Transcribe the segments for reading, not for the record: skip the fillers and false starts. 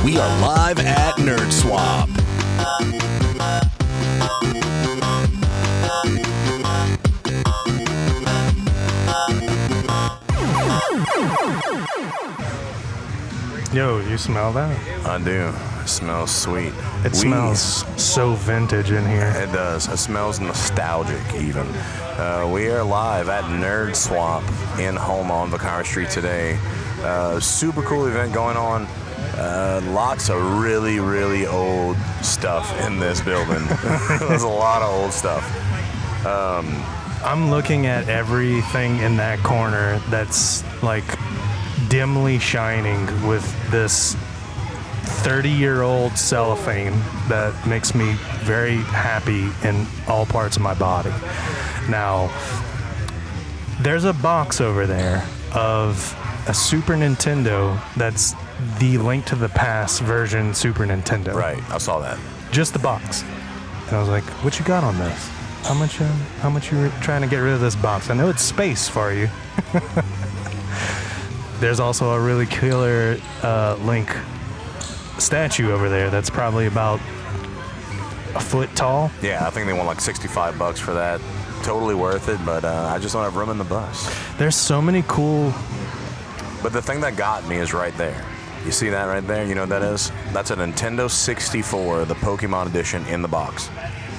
We are live at NerdSwap. Yo, you smell that? I do. It smells sweet. It smells so vintage in here. It does. It smells nostalgic even. We are live at NerdSwap in Houma on Vakara Street today. Super cool event going on. Lots of really, really old stuff in this building. There's a lot of old stuff. I'm looking at everything in that corner that's like dimly shining with this 30-year-old cellophane that makes me very happy in all parts of my body. Now, there's a box over there of a Super Nintendo that's the Link to the Past version Super Nintendo. Right, I saw that. Just the box. And I was like, what you got on this? How much you were trying to get rid of this box? I know it's space for you. There's also a really killer Link statue over there that's probably about a foot tall. Yeah, I think they want like $65 for that. Totally worth it, but I just don't have room in the bus. There's so many cool... But the thing that got me is right there. You see that right there? You know what that is? That's a Nintendo 64, the Pokemon edition in the box.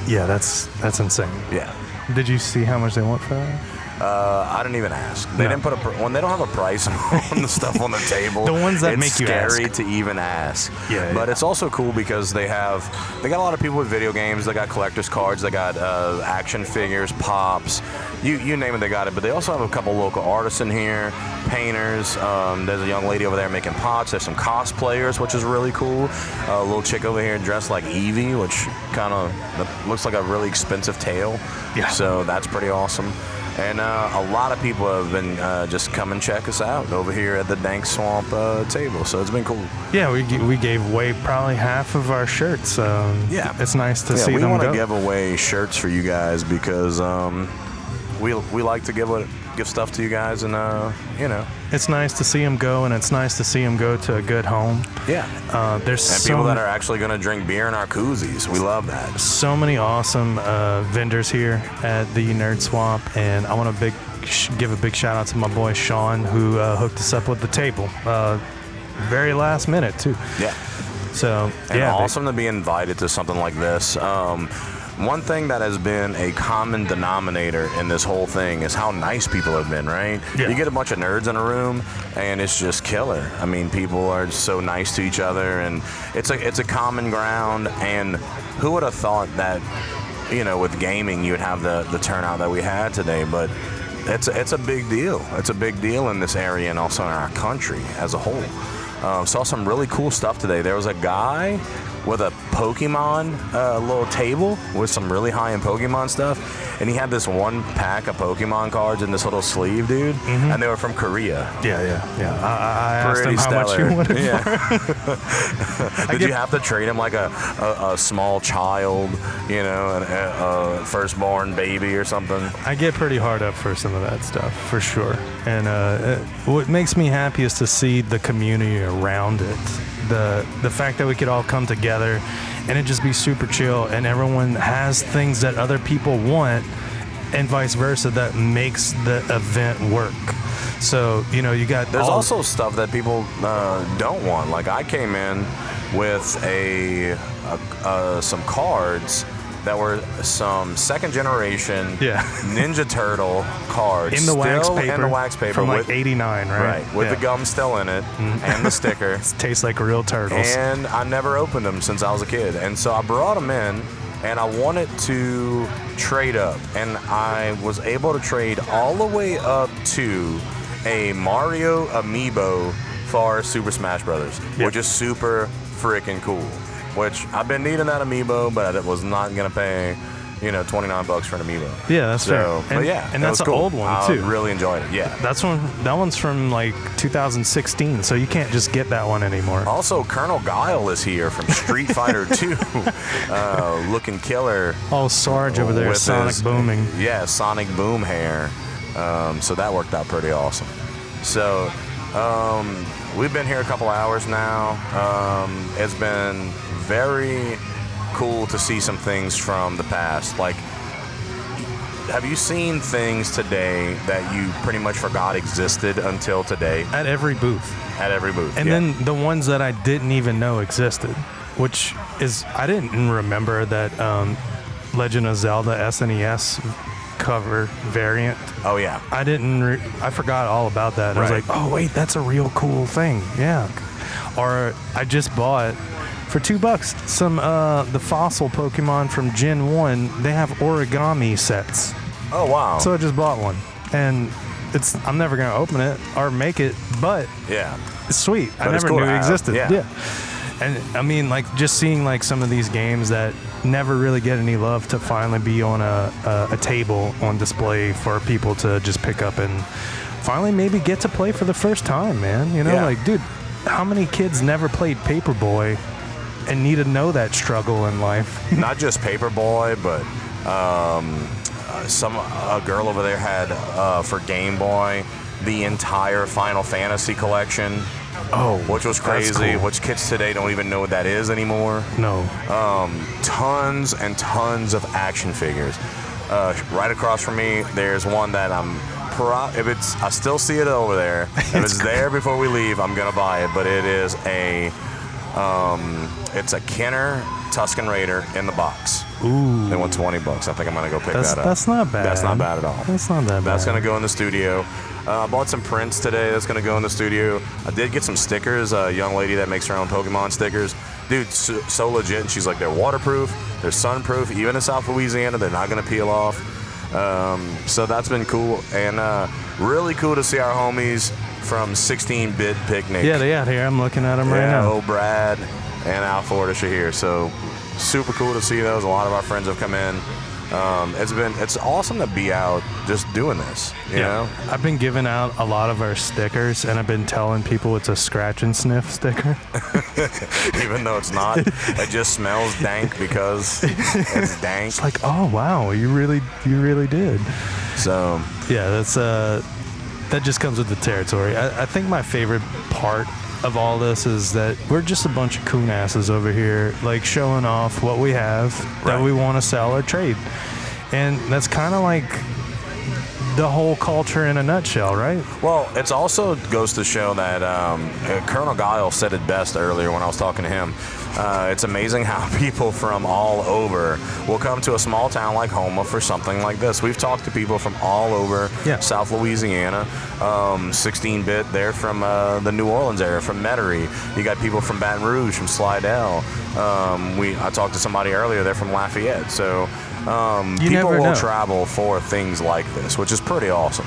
Yeah, that's insane. Yeah. Did you see how much they want for that? I didn't even ask. They didn't put when they don't have a price on the stuff on the table. The ones that make you ask. It's scary to even ask. Yeah. But it's also cool because they got a lot of people with video games. They got collector's cards. They got action figures, pops. You name it, they got it. But they also have a couple local artists in here, painters. There's a young lady over there making pots. There's some cosplayers, which is really cool. A little chick over here dressed like Envie, which kind of looks like a really expensive tail. Yeah. So that's pretty awesome. And a lot of people have been just come and check us out over here at the Dank Swamp table. So it's been cool. Yeah, we gave away probably half of our shirts. Yeah. It's nice to see them go. We want to give away shirts for you guys because we like to give stuff to you guys, and it's nice to see them go, and it's nice to see them go to a good home. Yeah. There's people that are actually going to drink beer in our koozies. We love that. So many awesome vendors here at the NerdSwap, and I want to give a big shout out to my boy Sean, who hooked us up with the table. Very last minute too. Yeah. So awesome to be invited to something like this. One thing that has been a common denominator in this whole thing is how nice people have been, right? Yeah. You get a bunch of nerds in a room, and it's just killer. I mean, people are so nice to each other, and it's a common ground. And who would have thought that, with gaming, you would have the turnout that we had today? But it's a big deal. It's a big deal in this area and also in our country as a whole. Saw some really cool stuff today. There was a guy with a Pokemon little table with some really high-end Pokemon stuff, and he had this one pack of Pokemon cards in this little sleeve, dude, and they were from Korea. Yeah. I asked him how much you wanted for. Did you have to trade him like a small child, a firstborn baby or something? I get pretty hard up for some of that stuff, for sure. And what makes me happy is to see the community around it. The fact that we could all come together and it just be super chill, and everyone has things that other people want, and vice versa, that makes the event work. So you got. There's also stuff that people don't want. Like I came in with some cards that were some second generation Ninja Turtle cards in the wax paper from like '89, right? Right, with the gum still in it and the sticker. It tastes like real turtles. And I never opened them since I was a kid, and so I brought them in, and I wanted to trade up, and I was able to trade all the way up to a Mario amiibo for Super Smash Brothers, which is super freaking cool. Which I've been needing that amiibo, but I was not gonna pay, $29 for an amiibo. Yeah, that's fair. And that's an old one too. I really enjoyed it. Yeah, that one's from like 2016, so you can't just get that one anymore. Also, Colonel Guile is here from Street Fighter 2, looking killer. Oh, Sarge over there, Sonic booming. Yeah, Sonic boom hair. So that worked out pretty awesome. So. We've been here a couple hours now. It's been very cool to see some things from the past. Like, have you seen things today that you pretty much forgot existed until today? At every booth. At every booth, And yeah. then the ones that I didn't even know existed, which is, I didn't remember that Legend of Zelda SNES cover variant. Oh, yeah. I forgot all about that. I was Right. like, oh, wait, that's a real cool thing. Yeah. Or I just bought, for $2, some the fossil Pokemon from Gen 1. They have origami sets. Oh, wow. So I just bought one. And I'm never going to open it or make it, but yeah. it's sweet. But I it's never cool knew to it have. existed. Yeah. And I mean, like, just seeing like some of these games that never really get any love to finally be on a table on display for people to just pick up and finally maybe get to play for the first time, man. You know, Yeah. like, dude, how many kids never played Paperboy and need to know that struggle in life? Not just Paperboy, but a girl over there had for Game Boy the entire Final Fantasy collection. Oh, which was that's crazy. cool. Which kids today don't even know what that is anymore. No. Tons and tons of action figures. Right across from me, there's one that I still see it over there. If it's there before we leave, I'm gonna buy it. But it is it's a Kenner Tusken Raider in the box. Ooh. They want $20. I think I'm gonna go pick that up. That's not bad. That's not bad at all. That's not that bad. That's gonna go in the studio. I bought some prints today. That's gonna go in the studio. I did get some stickers. A young lady that makes her own Pokemon stickers. Dude, so legit. And she's like, they're waterproof, they're sunproof. Even in South Louisiana, they're not gonna peel off. So that's been cool, and really cool to see our homies from 16-Bit Picnic. Yeah, they out here. I'm looking at them right now. Oh, Brad and Al Fordish are here. So super cool to see those. A lot of our friends have come in. It's awesome to be out just doing this, you know? I've been giving out a lot of our stickers, and I've been telling people it's a scratch and sniff sticker. Even though it's not. It just smells dank because it's dank. It's like, oh, wow, you really did. So, yeah, that just comes with the territory. I think my favorite part of all this is that we're just a bunch of coon asses over here, like, showing off what we have that we want to sell or trade. And that's kind of like the whole culture in a nutshell, right? well, it also goes to show that Colonel Guile said it best earlier when I was talking to him. It's amazing how people from all over will come to a small town like Houma for something like this. We've talked to people from all over South Louisiana. 16-Bit, they're from the New Orleans area, from Metairie. You got people from Baton Rouge, from Slidell. I talked to somebody earlier, they're from Lafayette. So people will travel for things like this, which is pretty awesome.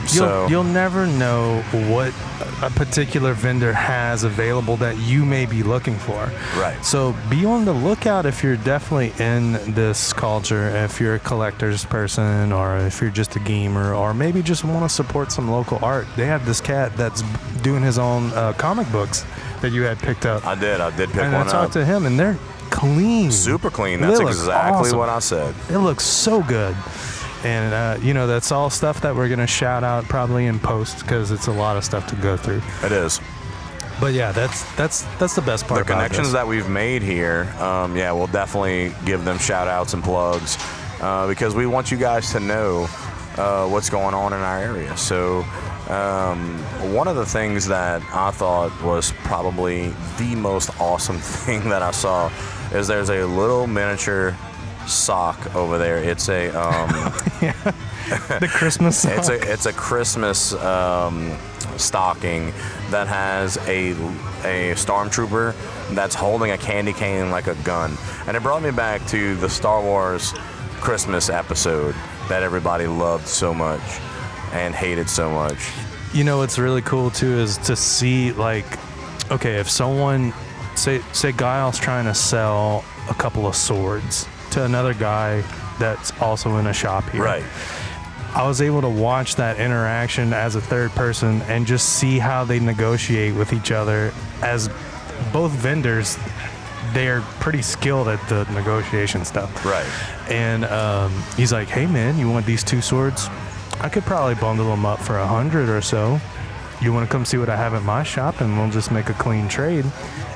You'll never know what a particular vendor has available that you may be looking for. Right. So be on the lookout if you're definitely in this culture, if you're a collector's person, or if you're just a gamer, or maybe just want to support some local art. They have this cat that's doing his own comic books that you had picked up. I did pick one up. And I talked to him, and they're clean. Super clean. That's exactly awesome. what I said. It looks so good. And, that's all stuff that we're going to shout out probably in post, because it's a lot of stuff to go through. It is. But yeah, that's the best part. The about connections this. that we've made here, we'll definitely give them shout outs and plugs because we want you guys to know what's going on in our area. So one of the things that I thought was probably the most awesome thing that I saw is there's a little miniature sock over there. It's a the Christmas sock. it's a Christmas stocking that has a stormtrooper that's holding a candy cane like a gun, and it brought me back to the Star Wars Christmas episode that everybody loved so much and hated so much. You know what's really cool too is to see, like, okay, if someone say Guile's trying to sell a couple of swords to another guy that's also in a shop here. Right. I was able to watch that interaction as a third person and just see how they negotiate with each other. As both vendors, they're pretty skilled at the negotiation stuff. Right. And he's like, hey man, you want these two swords? I could probably bundle them up for $100 or so. you want to come see what I have at my shop, and we'll just make a clean trade,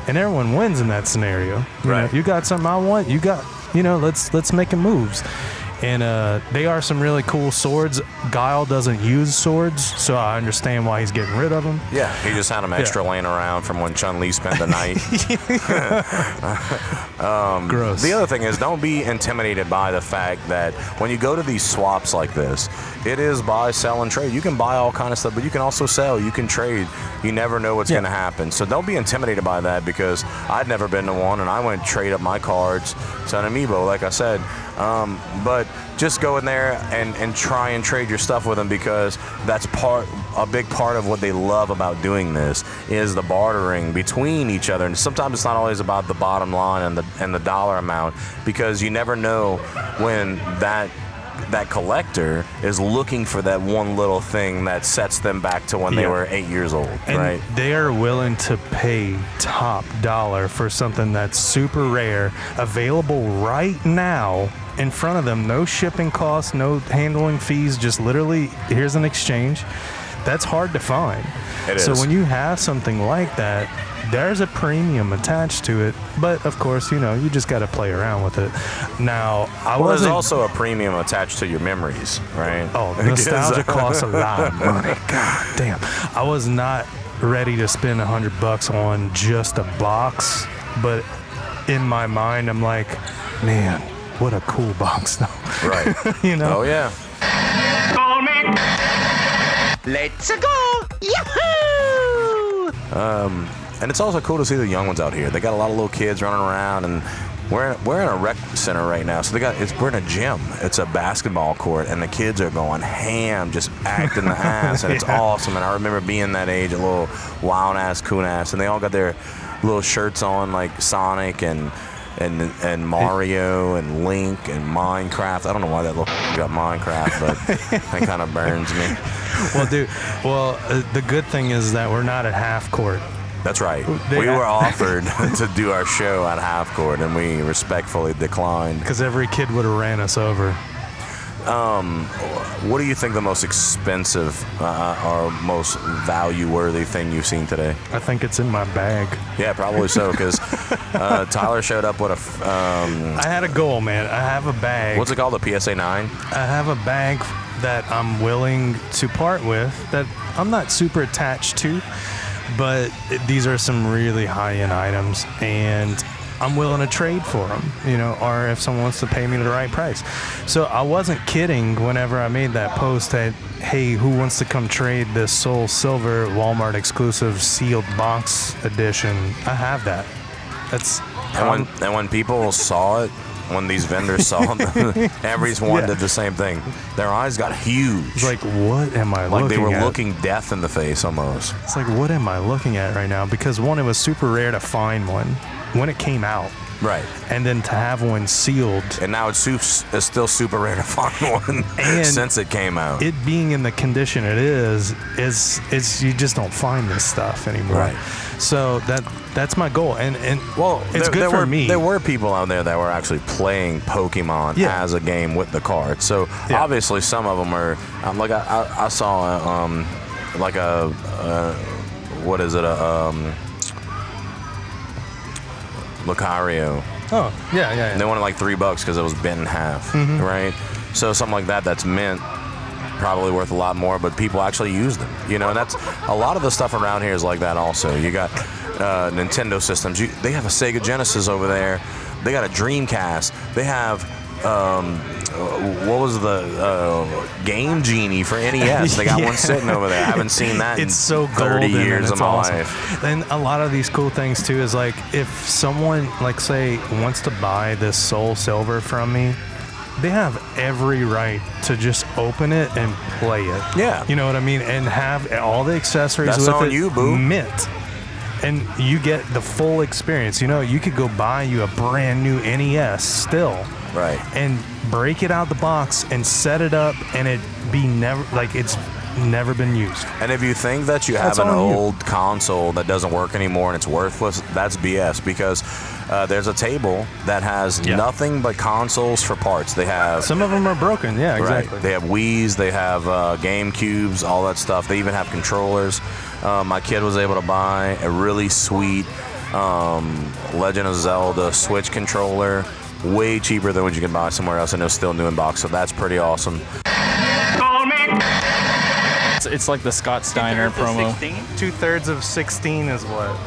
and everyone wins in that scenario. You know, you got something I want, you got, let's make it moves. And they are some really cool swords. Guile doesn't use swords, so I understand why he's getting rid of them. Yeah, he just had them extra laying around from when Chun-Li spent the night. Gross. The other thing is, don't be intimidated by the fact that when you go to these swaps like this, it is buy, sell, and trade. You can buy all kind of stuff, but you can also sell. You can trade. You never know what's going to happen. So don't be intimidated by that, because I'd never been to one, and I went to trade up my cards to an amiibo, like I said. But just go in there and try and trade your stuff with them, because that's a big part of what they love about doing this is the bartering between each other. And sometimes it's not always about the bottom line and the dollar amount, because you never know when that collector is looking for that one little thing that sets them back to when they were 8 years old, and right? They are willing to pay top dollar for something that's super rare, available right now in front of them. No shipping costs, no handling fees, just literally, here's an exchange. That's hard to find. It so is. when you have something like that, there's a premium attached to it, but of course, you just got to play around with it. Now, there's also a premium attached to your memories, right? Oh, nostalgia costs a lot of money. God damn. I was not ready to spend $100 on just a box, but in my mind, I'm like, man, what a cool box, though. Right. Oh, yeah. Call me. Let's go. Yahoo! And it's also cool to see the young ones out here. They got a lot of little kids running around, and we're in a rec center right now. So we're in a gym. It's a basketball court, and the kids are going ham, just acting the ass, and it's awesome. And I remember being that age, a little wild ass, coon ass, and they all got their little shirts on like Sonic and Mario and Link and Minecraft. I don't know why that little got Minecraft, but that kind of burns me. Well, dude, the good thing is that we're not at half court. That's right. We were offered to do our show at half court, and we respectfully declined. Because every kid would have ran us over. What do you think the most expensive or most value-worthy thing you've seen today? I think it's in my bag. Yeah, probably so, because Tyler showed up with a... I had a goal, man. I have a bag. What's it called, the PSA 9? I have a bag that I'm willing to part with, that I'm not super attached to, but these are some really high-end items, and I'm willing to trade for them, or if someone wants to pay me the right price. So I wasn't kidding whenever I made that post that, hey, who wants to come trade this Soul Silver Walmart exclusive sealed box edition? I have that. That's and when people saw it, when these vendors saw them, everyone did the same thing. Their eyes got huge. It's like, what am I looking at? Like they were looking death in the face almost. It's like, what am I looking at right now? Because one, it was super rare to find one when it came out. Right. And then to have one sealed. And now it's still super rare to find one since it came out. It being in the condition it is you just don't find this stuff anymore. Right. So that's my goal. And it's good for me. There were people out there that were actually playing Pokemon as a game with the cards. So obviously some of them are like I saw like a what is it, Lucario. Oh, yeah. And they wanted like $3 because it was bent in half, right? So something like that's mint, probably worth a lot more, but people actually use them. And that's a lot of the stuff around here is like that also. You got Nintendo systems. They have a Sega Genesis over there. They got a Dreamcast. They have what was the Game Genie for NES? They got one sitting over there. I haven't seen that in 30 years of my life. And a lot of these cool things too is like, if someone like say wants to buy this Soul Silver from me, they have every right to just open it and play it. Yeah. You know what I mean? And have all the accessories That's with on it you, boo. mint. And you get the full experience. You could go buy you a brand new NES still. Right. And break it out the box and set it up, and it's never been used. And if you think that you have an old console that doesn't work anymore and it's worthless, that's BS, because there's a table that has nothing but consoles for parts. They have some of them are broken. Yeah, exactly. Right. They have Wii's, they have GameCubes, all that stuff. They even have controllers. My kid was able to buy a really sweet Legend of Zelda Switch controller, way cheaper than what you can buy somewhere else, and it was still new in box, so that's pretty awesome. It's like the Scott Steiner promo. 2/3 of 16 is what?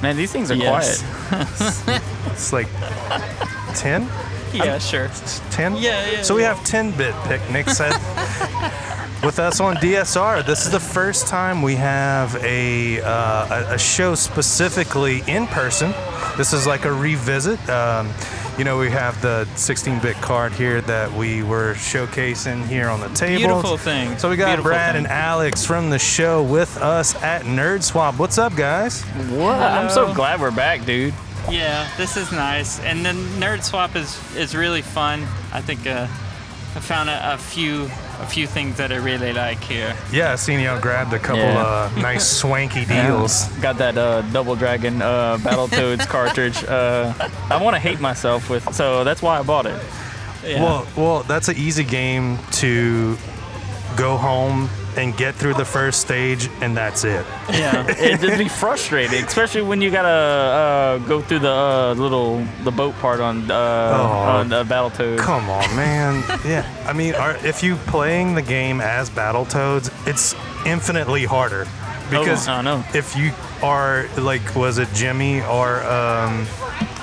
Man, these things are Yes. quiet. It's like 10? Yeah, sure. 10? Yeah. So we have 10-bit pick, Nick said. With us on DSR, this is the first time we have a show specifically in person. This is like a revisit. We have the 16-bit card here that we were showcasing here on the table. Beautiful thing. So we got Beautiful Brad thing. and Alex from the show with us at NerdSwap. What's up, guys? What? I'm so glad we're back, dude. Yeah, this is nice. And then NerdSwap is really fun. I think I found a few things that I really like here. Yeah, I seen y'all grabbed a couple nice swanky deals. Got that Double Dragon Battletoads cartridge. I want to hate myself with, so that's why I bought it. Yeah. Well, that's an easy game to go home and get through the first stage, and that's it. Yeah. It'd just be frustrating, especially when you gotta go through the boat part on Battletoads. Come on, man. Yeah, I mean, if you playing the game as Battletoads, it's infinitely harder because I know. if you are like, was it Jimmy or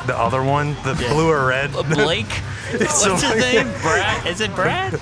the other one, the blue or red? Blake? What's his name? Brad? Is it Brad?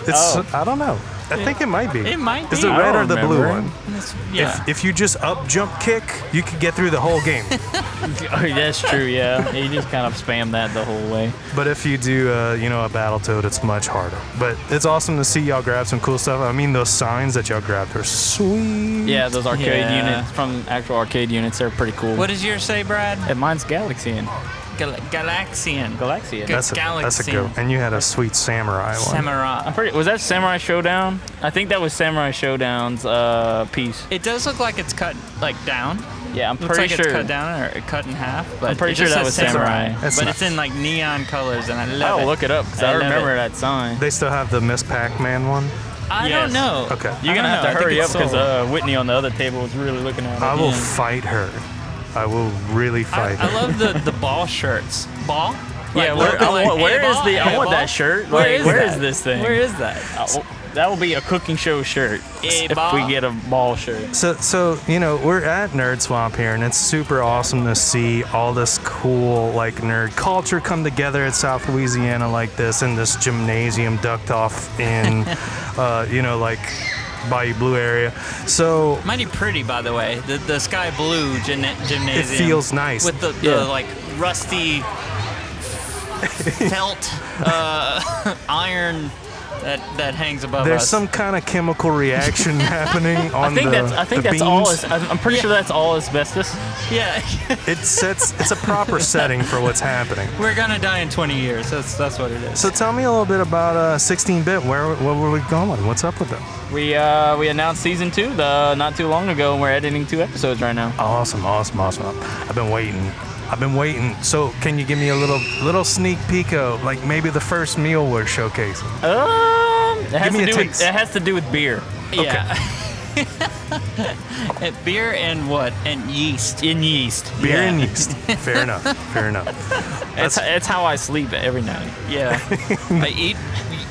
I don't know. I think it might be. It might be. Is it I red or don't the blue remember. one? Yeah. If you just up jump kick, you could get through the whole game. Oh, that's true, yeah. You just kind of spam that the whole way. But if you do, a Battletoad, it's much harder. But it's awesome to see y'all grab some cool stuff. I mean, those signs that y'all grabbed are sweet. Yeah, those arcade Yeah. units from actual arcade units, they're pretty cool. What does yours say, Brad? And mine's Galaxian. Galaxian. Galaxian. That's a Galaxy. good one. And you had a sweet samurai one. Samurai. Was that Samurai Showdown? I think that was Samurai Showdown's piece. It does look like it's cut like down. Yeah, I'm Looks pretty like sure. it's cut down or cut in half. But I'm pretty it sure just that says was Samurai. That's but not- it's in like neon colors, and I love it. I'll look it up because I love remember it. that sign. They still have the Miss Pac-Man one. I Yes. don't know. Okay. You're gonna I have don't to know. I think hurry up it's because sold. Whitney on the other table was really looking at it. I will fight her. I will really fight I her. love the ball shirts. Ball? Yeah, Like, where hey, is ball, the? hey, I want ball? that shirt. Where Like, is where that? is this thing? Where is that? That will be a cooking show shirt Hey, if ball. we get a ball shirt. So we're at NerdSwap here, and it's super awesome to see all this cool like nerd culture come together at South Louisiana like this in this gymnasium ducked off in, like Bayou Blue area. So Mighty pretty, by the way. The sky blue gymnasium. it feels nice. With the like rusty felt iron that hangs above There's us. some kind of chemical reaction happening on I think the that's beams. all. I'm pretty sure that's all asbestos. Yeah. It's a proper setting for what's happening. We're gonna die in 20 years. That's what it is. So tell me a little bit about 16-bit. Where were we going? What's up with them? We announced season 2 not too long ago, and we're editing 2 episodes right now. Awesome. I've been waiting. So can you give me a little sneak peek of like maybe the first meal we're showcasing? It has to do with beer. Yeah. Beer and what? And yeast. In yeast. Beer Yeah. and yeast. Fair enough. It's how I sleep every night. Yeah.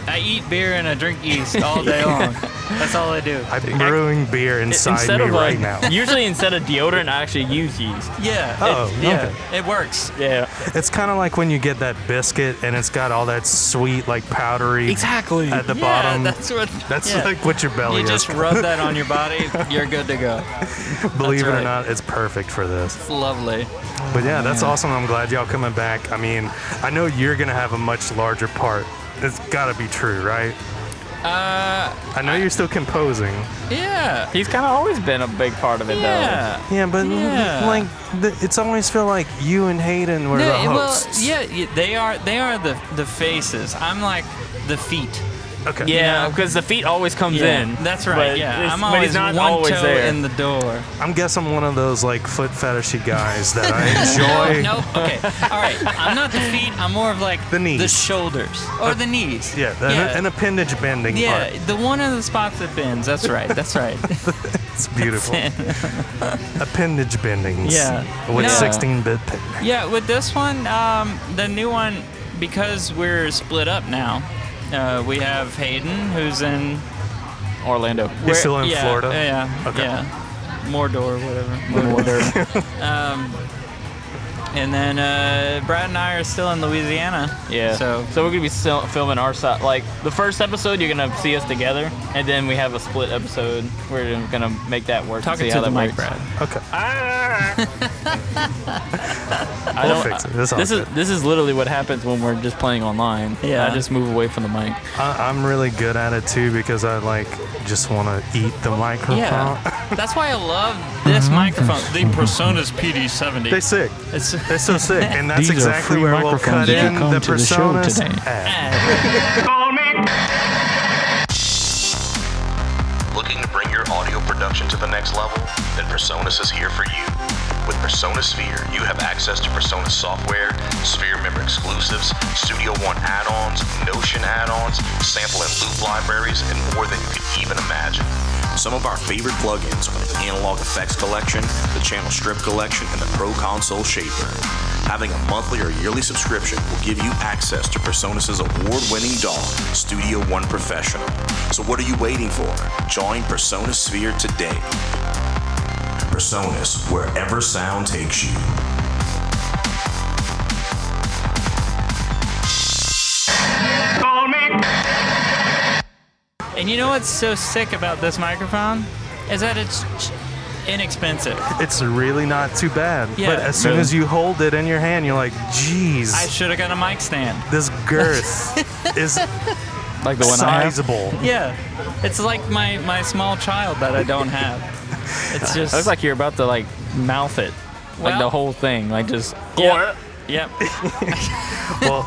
I eat beer and I drink yeast all day long. That's all I do. I'm brewing beer inside me right now. Usually instead of deodorant, I actually use yeast. Yeah. Oh, okay. It works. Yeah. It's kind of like when you get that biscuit and it's got all that sweet, like powdery Exactly. at the Yeah, bottom. that's That's like what your belly You is. just rub that on your body, you're good to go. Believe it or right. not, it's perfect for this. It's lovely. But yeah, that's awesome. I'm glad y'all coming back. I mean, I know you're gonna have a much larger part. It's gotta be true, right? I know you're still composing. Yeah. He's kind of always been a big part of it, Yeah. Yeah, but Yeah. like it's always feel like you and Hayden were the hosts. Well, yeah, they are the faces. I'm like the feet. Okay. Yeah, because the feet always comes in. That's right. But Yeah, I'm but always he's not one always toe there. in the door. I'm guessing one of those like foot fetishy guys that I enjoy. No, okay, all right. I'm not the feet. I'm more of like The knees. the shoulders or the knees. Yeah, an appendage bending Yeah, part. the one of the spots that bends. That's right. That's right. It's beautiful. Appendage bendings. Yeah. With No. 16-bit picnic. Yeah, with this one, the new one, because we're split up now. We have Hayden, who's in Orlando. He's still in Florida? Yeah. Okay. Yeah. Mordor, whatever. Mordor. And then Brad and I are still in Louisiana. Yeah. So we're gonna be filming our side. Like the first episode, you're gonna see us together, and then we have a split episode. We're gonna make that work. talking see to how the that mic, works. Brad. Okay. I We'll don't- fix it. This is This is literally what happens when we're just playing online. Yeah. I just move away from the mic. I'm really good at it too because I just want to eat the microphone. Yeah. That's why I love this microphone, the PreSonus PD70. They're sick. It's They're so sick, and that's These are exactly free where we'll microphones cut if you in come the to the show PreSonus today. ad. Call me. Looking to bring your audio production to the next level? Then PreSonus is here for you. With PreSonus Sphere, you have access to PreSonus software, Sphere member exclusives, Studio One add-ons, Notion add-ons, sample and loop libraries, and more than you could even imagine. Some of our favorite plugins are the Analog Effects Collection, the Channel Strip Collection, and the Pro Console Shaper. Having a monthly or yearly subscription will give you access to PreSonus' award-winning DAW, Studio One Professional. So what are you waiting for? Join PreSonus Sphere today. PreSonus, wherever sound takes you. Call me. And you know what's so sick about this microphone? Is that it's inexpensive. It's really not too bad. Yeah. But as soon as you hold it in your hand, you're like, geez, I should have got a mic stand. this girth is Like the one I have. sizable. Yeah. It's like my small child that I don't have. It's just. It looks like you're about to like mouth it, like Well- the whole thing, like just. Yep. Yep. Well,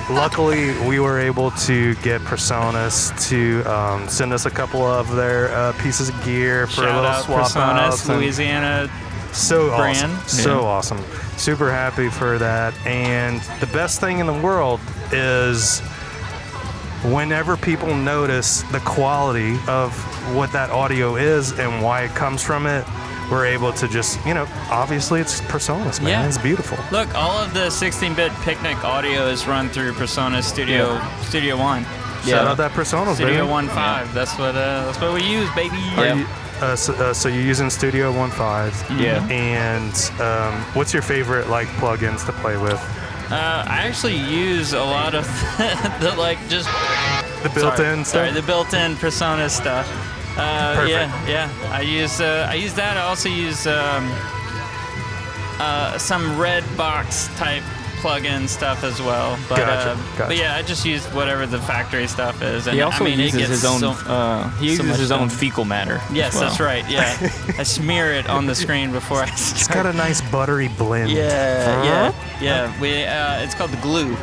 luckily we were able to get PreSonus to send us a couple of their pieces of gear for a Shout little out swap outs. PreSonus, and Louisiana. So brand. awesome. So awesome. Super happy for that. And the best thing in the world is whenever people notice the quality of what that audio is and why it comes from it, we're able to just, obviously it's PreSonus, man. Yeah. It's beautiful. Look, all of the 16-bit Picnic audio is run through PreSonus Studio One. Shout out that PreSonus, Studio baby. 1.5. That's what we use, baby. So you're using Studio 1.5. Yeah. And what's your favorite plugins to play with? I actually use a lot of the The built-in Sorry, stuff? the built-in PreSonus stuff. Perfect. Yeah. I use that. I also use some red box type plug-in stuff as well. But Gotcha. but yeah, I just use whatever the factory stuff is. And He also I mean, it uses gets his own. He uses much his own done. fecal matter. Yes, as well. that's right. Yeah, I smear it on the screen before I start. It's got a nice buttery blend. Yeah. We it's called the glue.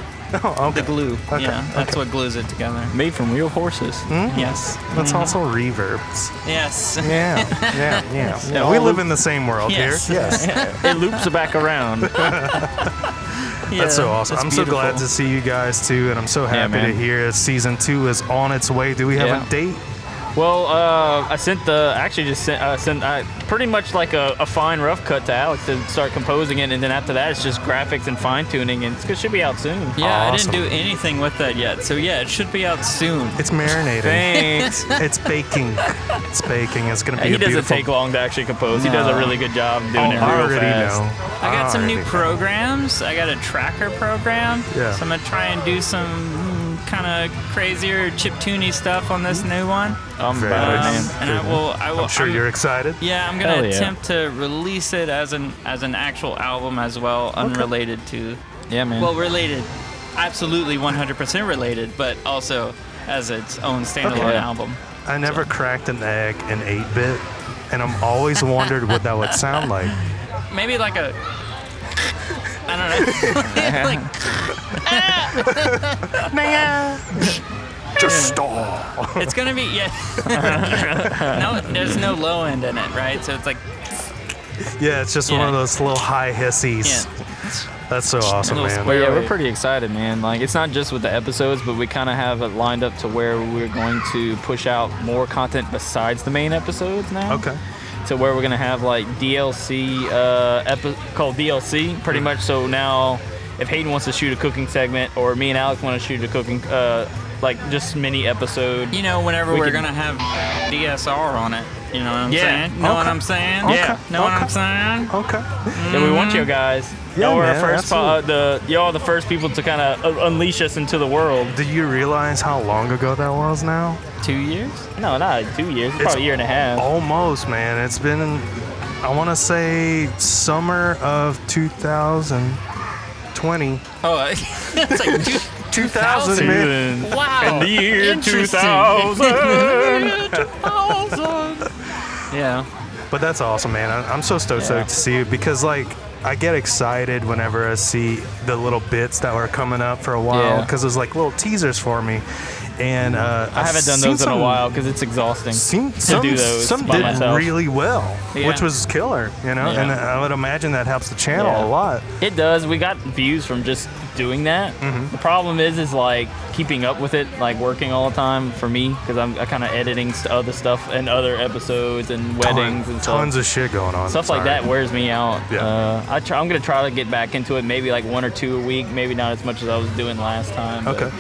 Oh, okay. The glue. Okay, Yeah, that's what glues it together. Made from real horses. Yes. That's also reverbs. Yes. Yeah. Yeah, We all live the- in the same world Yes. here. Yes. It loops back around. That's so awesome. it's I'm so glad beautiful. to see you guys too, and I'm so happy to man. hear season 2 is on its way. Do we have Yeah. a date? Well, I sent pretty much like a fine rough cut to Alex to start composing it, and then after that it's just graphics and fine tuning, and it should be out soon. Yeah, Awesome. I didn't do anything with that yet. So yeah, it should be out soon. It's marinating. Thanks. It's baking. It's baking. It's gonna be He a doesn't beautiful. take long to actually compose. He does a really good job doing it real I already fast. know. I got some new already know. programs. I got a tracker program. Yeah. So I'm gonna try and do some kind of crazier chiptuney stuff on this new one. I'm Very about it, nice. man. And I will. I'm sure you're excited. Yeah, I'm gonna Hell yeah. attempt to release it as an actual album as well, unrelated to. Yeah, man. Well, related, absolutely 100% related, but also as its own standalone Okay. album. I never cracked an egg in 8-bit, and I'm always wondered what that would sound like. Maybe like a. I don't know. like, Just stall. It's gonna be no, there's no low end in it, right? So it's like Yeah, it's just one of those little high hissies. That's so awesome, man. Well, yeah, we're pretty excited, man. Like, it's not just with the episodes, but we kind of have it lined up to where we're going to push out more content besides the main episodes now. Okay. So where we're gonna have like DLC called DLC, pretty much. So now, if Hayden wants to shoot a cooking segment, or me and Alex want to shoot a cooking, like just mini episode. You know, whenever we're gonna have DSR on it. You know what I'm saying? Know what I'm saying? Yeah. Know what I'm saying? Okay. Yeah, we want you guys. Yeah, y'all were man, our first y'all are the first people to kind of unleash us into the world. Do you realize how long ago that was now? 2 years? No, not 2 years. It's probably a year and a half. Almost, man. It's been, I want to say, summer of 2020. Oh, it's like 2000, man. Wow. In the year Interesting. 2000. Yeah. But that's awesome, man. I'm so stoked to see it because, like, I get excited whenever I see the little bits that were coming up for a while because it was like little teasers for me. And I haven't done those in a while because it's exhausting to do those Some by did myself. really well, Yeah. which was killer, you know. Yeah. And I would imagine that helps the channel a lot. It does. We got views from just doing that. The problem is like keeping up with it, like working all the time for me because I kind of editing other stuff and other episodes and weddings and stuff. Tons of shit going on. Stuff like that wears me out. Yeah. I'm gonna try to get back into it, maybe like 1 or 2 a week, maybe not as much as I was doing last time. but- Okay.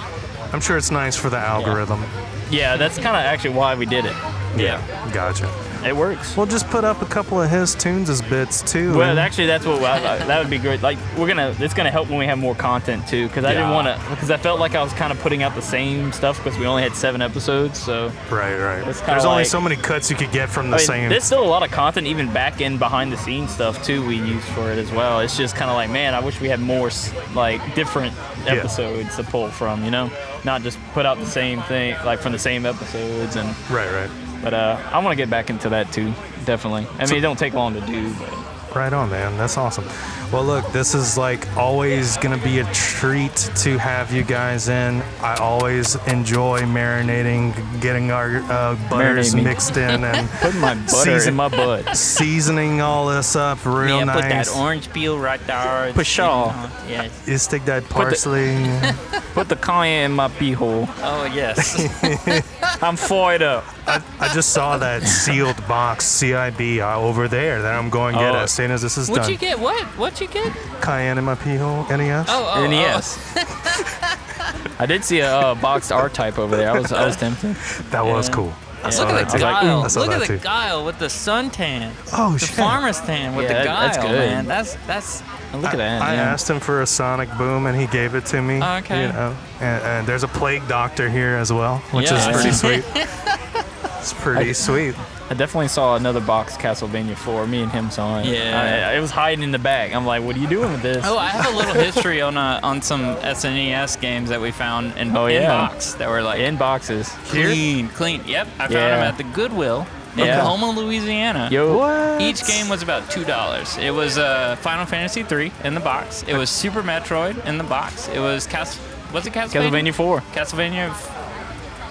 I'm sure it's nice for the algorithm. Yeah, that's kind of actually why we did it. Yeah. Gotcha. It works. We'll just put up a couple of his tunes as bits too. Well, and- actually, that's what that would be great. Like, it's gonna help when we have more content too, because I didn't want to, because I felt like I was kind of putting out the same stuff because we only had 7 episodes. So Right. It's kinda There's only like- so many cuts you could get from the same. There's still a lot of content, even back in behind the scenes stuff too. We use for it as well. It's just kind of like, man, I wish we had more like different episodes to pull from. You know, not just put out the same thing like from the same episodes and. Right. But I want to get back into that too, definitely. I mean, it don't take long to do, but Right on, man. That's awesome. Well, look, this is like always going to be a treat to have you guys in. I always enjoy marinating, getting our butters Marinate me. mixed in and putting my butter in my butt. seasoning all this up real Put nice. that orange peel right there. Pshaw. Yes. You stick that parsley. Put the cayenne in my pee hole. Oh, yes. I'm fired up. I just saw that sealed box CIB over there that I'm going to get as soon as this is What'd done. you get? What'd you get? Cayenne in my pee hole, NES? Oh, NES. I did see a boxed R-Type over there. I was tempted. That was cool. I saw Look at that the too. guile. I saw Look that at the too. guile with the suntan. Oh, The shit. farmer's tan with Yeah, the guile, that's good. man. That's. Look at that. I yeah. asked him for a sonic boom and he gave it to me. Okay. You know, and there's a plague doctor here as well, which Yeah. is pretty sweet. It's pretty sweet. I definitely saw another box Castlevania 4. Me and him saw it. Yeah. It was hiding in the back. I'm like, what are you doing with this? Oh, I have a little history on some SNES games that we found in yeah. box that were like In boxes. clean. Yep, I found them at the Goodwill in Yeah. Houma, Louisiana. Yo. What? Each game was about $2. It was Final Fantasy 3 in the box. It was Super Metroid in the box. It was was it Castlevania? Castlevania 4. Castlevania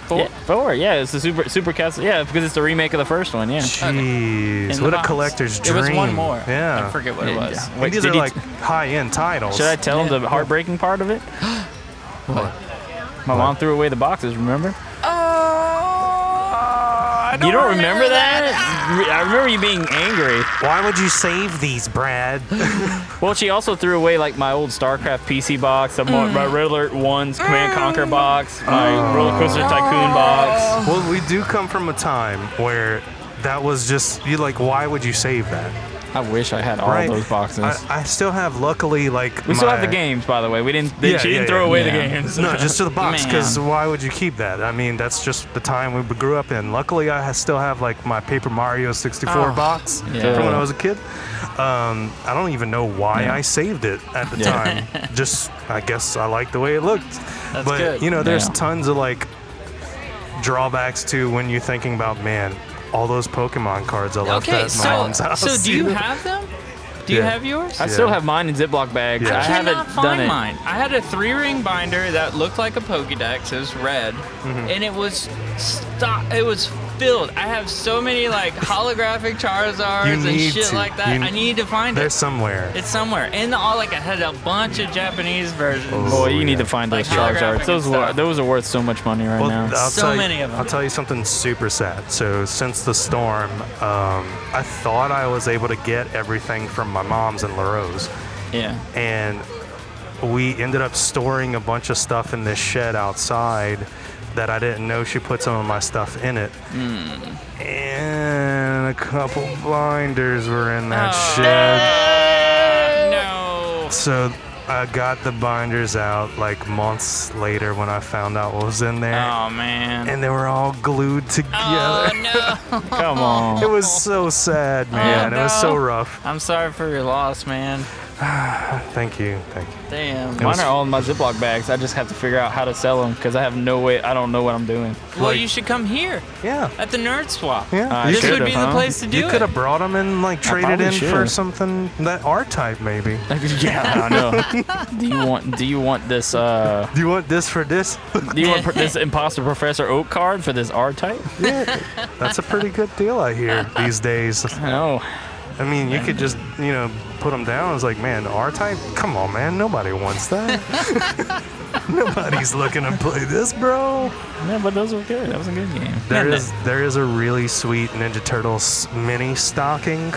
4? Yeah, 4. Yeah, it's the Super Castle. Yeah, because it's the remake of the first one. Yeah. Jeez, In the what a box. collector's It dream. was one more. Yeah. I forget what it was. And Wait, these did are he like high-end titles. Should I tell him the heartbreaking part of it? What? My mom threw away the boxes. Remember? I You don't remember that? I remember you being angry. Why would you save these, Brad? Well, she also threw away like my old StarCraft PC box, my Red Alert 1's Command Conquer box, my Roller Coaster Tycoon box. Well, we do come from a time where that was just, why would you save that? I wish I had all those boxes. I still have, luckily, We still have the games, by the way. She didn't throw away the games. No, just to the box, Man. because why would you keep that? I mean, that's just the time we grew up in. Luckily, I still have, my Paper Mario 64 box Yeah. from when I was a kid. I don't even know why I saved it at the time. Just, I guess I liked the way it looked. That's but, good. there's Yeah. tons of, drawbacks to when you're thinking about, man, all those Pokemon cards I left Okay, at my mom's house. so do you have them? Do you Yeah. have yours? I still have mine in Ziploc bags. Yeah. I haven't cannot done find it. mine. I had a 3-ring binder that looked like a Pokédex. It was red, Mm-hmm. and it was it was filled. I have so many like holographic Charizards You and need shit to. like that. I need to find They're it. somewhere. It's somewhere. And all like I had a bunch of Japanese versions. Boy, you yeah. need to find those Like holographic Charizards. Those and stuff. those are worth so much money right now. I'll So tell you- many of them. I'll tell you something super sad. So since the storm, I thought I was able to get everything from my mom's in LaRose, Yeah. and we ended up storing a bunch of stuff in this shed outside that I didn't know she put some of my stuff in it. And a couple binders were in that shed. No. So I got the binders out like months later when I found out what was in there. Oh man. And they were all glued together. Oh no. Come on. It was so sad, man. It was so no. rough. I'm sorry for your loss, man. Thank you. Damn. was- Mine are all in my Ziploc bags. I just have to figure out how to sell them because I have no way. I don't know what I'm doing. Well, Like- you should come here Yeah. at the Nerd Swap. Yeah. You This should've, would be the huh? place to do You it. could have brought them and like traded probably in for should've. something that R-type maybe. Yeah, I know. Do you want this? Do you want this for this? Do you want this Imposter Professor Oak card for this R type? Yeah. That's a pretty good deal I hear these days. I know. I mean, you could just, put them down. It's like, man, R-type? Come on, man. Nobody wants that. Nobody's looking to play this, bro. Yeah, but those were good. That was a good game. There is a really sweet Ninja Turtles mini stocking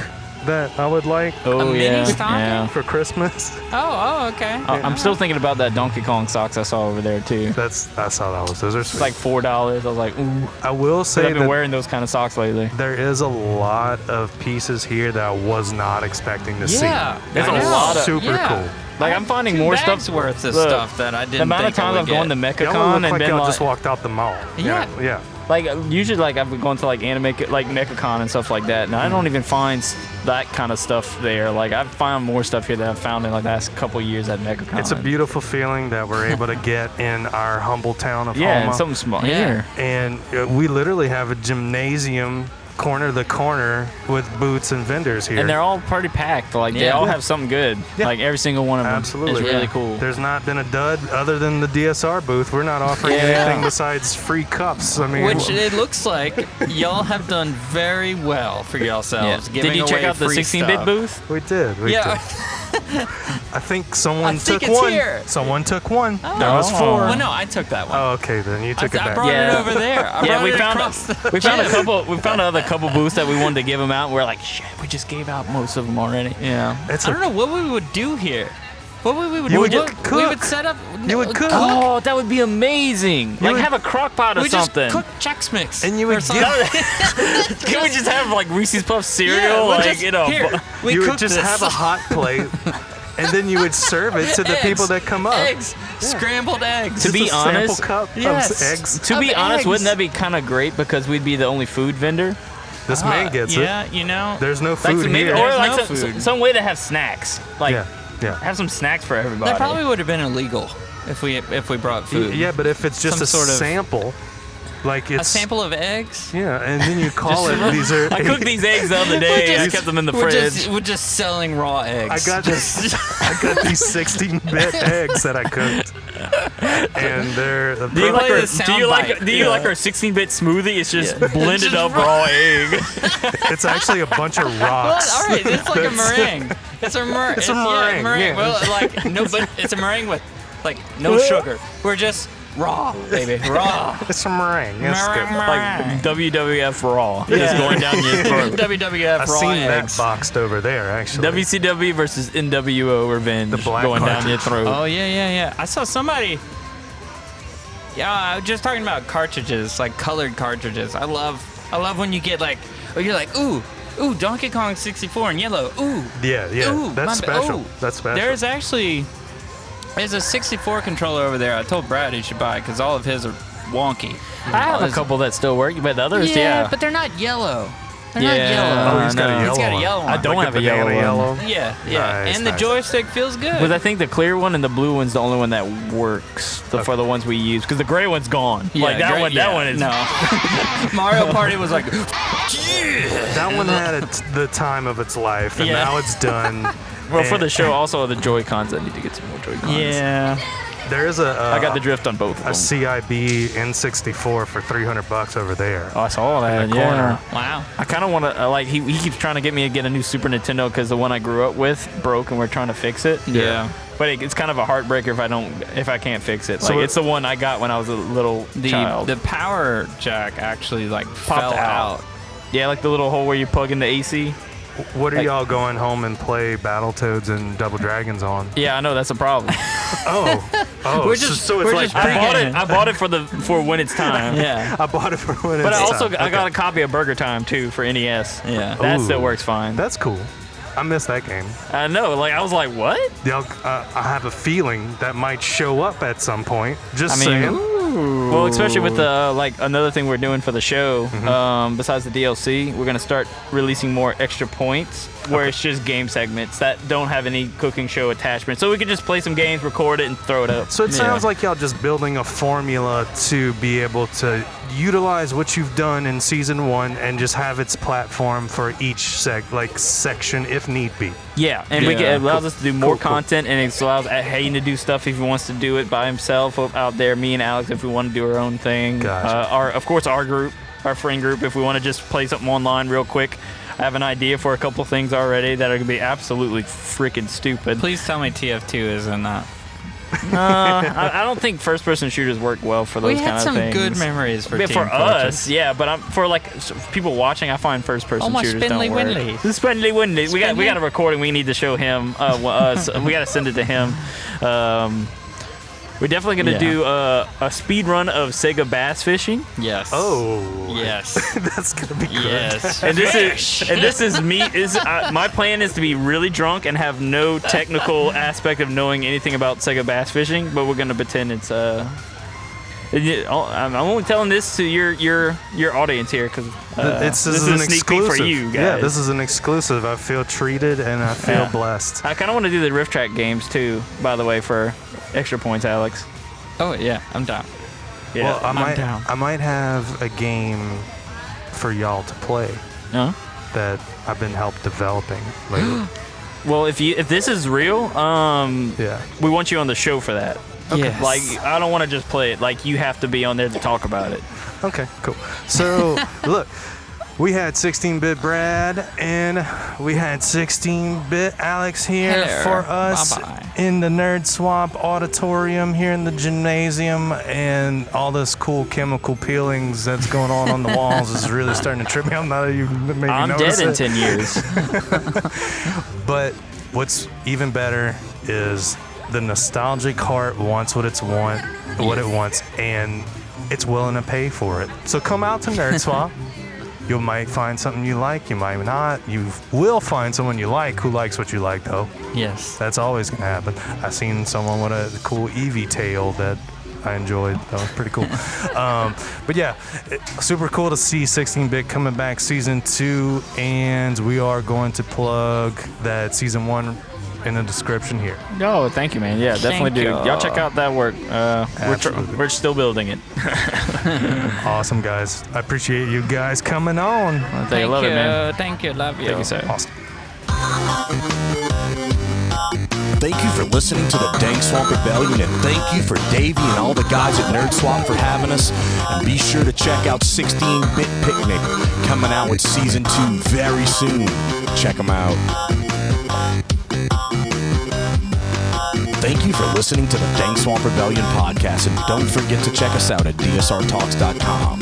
that I would like Oh mini yeah, stocking? yeah. for Christmas. Oh, okay. I'm still thinking about that Donkey Kong socks I saw over there too. I saw that was. Those are It's sweet. like $4. I was like, ooh. I will But say I've been that wearing those kind of socks lately. there is a lot of pieces here that I was not expecting to see. Yeah, There's And a it's lot of- super yeah. cool. Like I'm finding 2 more bags stuff worth of Look, stuff that I didn't The amount of think I times would I've gone to get. Y'all MechaCon look and like been y'all like, just walked out the mall. Yeah. Yeah. like usually like I've been going to like anime like MechaCon and stuff like that, and I don't even find that kind of stuff there. Like I've found more stuff here that I've found in like the last couple years at MechaCon. It's a beautiful feeling that we're able to get in our humble town of yeah, Houma. and something small. Yeah. Yeah. And we literally have a gymnasium corner to corner with booths and vendors here. And they're all pretty packed. Like they Yeah. all have something good. Yeah. Like every single one of them. Absolutely. It's really Yeah. cool. There's not been a dud other than the DSR booth. We're not offering Yeah. anything besides free cups. I mean, Which it looks like y'all have done very well for yourselves. Did giving you check away out the free 16-bit stuff. booth? we did. We Yeah. did. I think someone I think took it's one. here. Someone took one. Oh. That was Oh. 4. Well, no, I took that one. Oh, okay, then you took it I back. brought Yeah. it over there. I Yeah, brought we it found across the we found a gym. couple. We found another couple booths that we wanted to give them out. And we're like, shit, we just gave out most of them already. Yeah. It's I a- don't know what we would do here. What we would You do? would We cook. would set up. You would cook. Oh, that would be amazing. Like would- have a crock pot or We just something. cook Chex Mix. And you or would something. Can we just have like Reese's Puff cereal? Yeah, we'll like just, you know. here, we You would cook just this. have a hot plate, and then you would serve it to the Eggs. people that come up. Eggs, scrambled eggs. To be Just a honest- sample cup Yes. of eggs. To be Of honest, eggs. wouldn't that be kind of great because we'd be the only food vendor? This man gets it. Yeah, you know. There's no Like food some, maybe, here. or There's like no some, food. some way to have snacks. Like yeah. have some snacks for everybody. That probably would have been illegal if we brought food. Yeah, but if it's just Some a sort of- sample, like it's A sample of eggs. Yeah, and then you call it. These are. I cooked these eggs the other day. I just- kept them in the We're fridge. just selling raw eggs. I got I got these 16-bit eggs that I cooked, and they're the Do you like Play our, the sound bite. do you like our 16-bit smoothie? It's just blended Just up raw- raw egg. It's actually a bunch of Well, rocks. all right, it's like a That's- meringue. It's a meringue. It's a meringue, yeah. Well, like no, but it's a meringue with like no sugar. We're just raw, baby, raw. It's a meringue. It's good. Like WWF Raw. Just going down your throat. WWF I've raw seen eggs. that boxed over there, actually. WCW versus NWO Revenge. The black going down cartridge. your throat. Oh yeah. I saw somebody. Yeah, I was just talking about cartridges, like colored cartridges. I love when you get like, oh, you're like, ooh, Donkey Kong 64 in yellow. Ooh. Yeah. Ooh, That's my- special. ooh. That's special. There's a 64 controller over there. I told Brad he should buy because all of his are wonky. I have a couple that still work, but the others, yeah. but they're not yellow. They're not yellow. Oh, he's got a yellow He's got a one. yellow one. I don't Like have the a yellow banana one. yellow. Yeah. Nice, And the nice. joystick feels good. But I think the clear one and the blue one's the only one that works for the ones we use. Because the gray one's gone. Like that one. That one is. No. Mario Party was like, That one had the time of its life, and Yeah. now it's done. Well, for And the show, also the Joy-Cons. I need to get some more Joy-Cons. yeah. there is I got the drift on both of a them. CIB N64 for $300 over there. Oh, I saw that. in the Yeah. corner. Wow. I kind of want to like he keeps trying to get me to get a new Super Nintendo because the one I grew up with broke and we're trying to fix it. Yeah. But it's kind of a heartbreaker if I can't fix it. So Like it's the one I got when I was a little child. The power jack actually like fell out. Yeah, like the little hole where you plug in the AC. What are Like- y'all going home and play Battletoads and Double Dragons on? Yeah, I know that's a problem. Oh, We're just- so it's we're like just I bought it for when it's time. Yeah. I bought it for when But it's I also time. I got a copy of Burger Time too for NES. Yeah. That Ooh. still works fine. That's cool. I missed that game. I know. Like I was like, what? Y'all, I have a feeling that might show up at some point. Just I mean, saying. Well, especially with the like another thing we're doing for the show. Besides the DLC, we're gonna start releasing more extra points where it's just game segments that don't have any cooking show attachment. So we can just play some games, record it, and throw it up. So it sounds like y'all just building a formula to be able to utilize what you've done in season 1 and just have its platform for each section if need be. Yeah, and it allows us to do more content, and it allows Hayden to do stuff if he wants to do it by himself out there. Me and Alex if we want to do our own thing. Gotcha. Our group, our friend group, if we want to just play something online real quick. I have an idea for a couple things already that are gonna be absolutely freaking stupid. Please tell me TF2 is in that. I don't think first-person shooters work well for those We kind had of some things. good memories for Yeah, Team for us, Fortress. yeah, but for like people watching, I find first-person Oh, my shooters spindly don't work. windly. The spindly windly. We Spindly? got a recording. We need to show him. We got to send it to him. We're definitely gonna do a speed run of Sega bass fishing. Yes. Oh. Yes. That's going to be good. Yes. And this is me. My plan is to be really drunk and have no technical aspect of knowing anything about Sega bass fishing, but we're gonna pretend it's I'm only telling this to your audience here because This is an a sneak peek exclusive for you guys. Yeah, this is an exclusive. I feel treated and I feel Yeah. blessed. I kind of want to do the Rift Track games too, by the way, for extra points, Alex. Oh yeah, I'm down. Yeah. Well, down. I might have a game for y'all to play Huh? that I've been helped developing lately. Well, if this is real, Yeah. we want you on the show for that. Yes. Like, I don't want to just play it. Like, you have to be on there to talk about it. Okay, cool. So, look, we had 16-bit Brad and we had 16-bit Alex here Hello. for us Bye-bye. in the NerdSwap auditorium here in the gymnasium, and all this cool chemical peelings that's going on the walls is really starting to trip me out now that you made me I'm notice dead in it. 10 years. But what's even better is the nostalgic heart wants what it wants, and it's willing to pay for it. So come out to NerdSwap. You might find something you like, you might not. You will find someone you like who likes what you like, though. Yes. That's always gonna happen. I seen someone with a cool Envie tail that I enjoyed. That was pretty cool. But yeah, super cool to see 16-bit coming back season 2, and we are going to plug that season 1 in the description here. Oh, thank you, man. Yeah, definitely Thank do. you. Y'all check out that work. Absolutely. We're still building it. Awesome, guys. I appreciate you guys coming on. I love it, man. Thank you. Love you. Thank you, sir. Awesome. Thank you for listening to the Dank Swamp Rebellion, and thank you for Davey and all the guys at NerdSwap for having us. And be sure to check out 16-Bit Picnic, coming out with season 2 very soon. Check them out. Thank you for listening to the Dank Swamp Rebellion podcast, and don't forget to check us out at dsrtalks.com.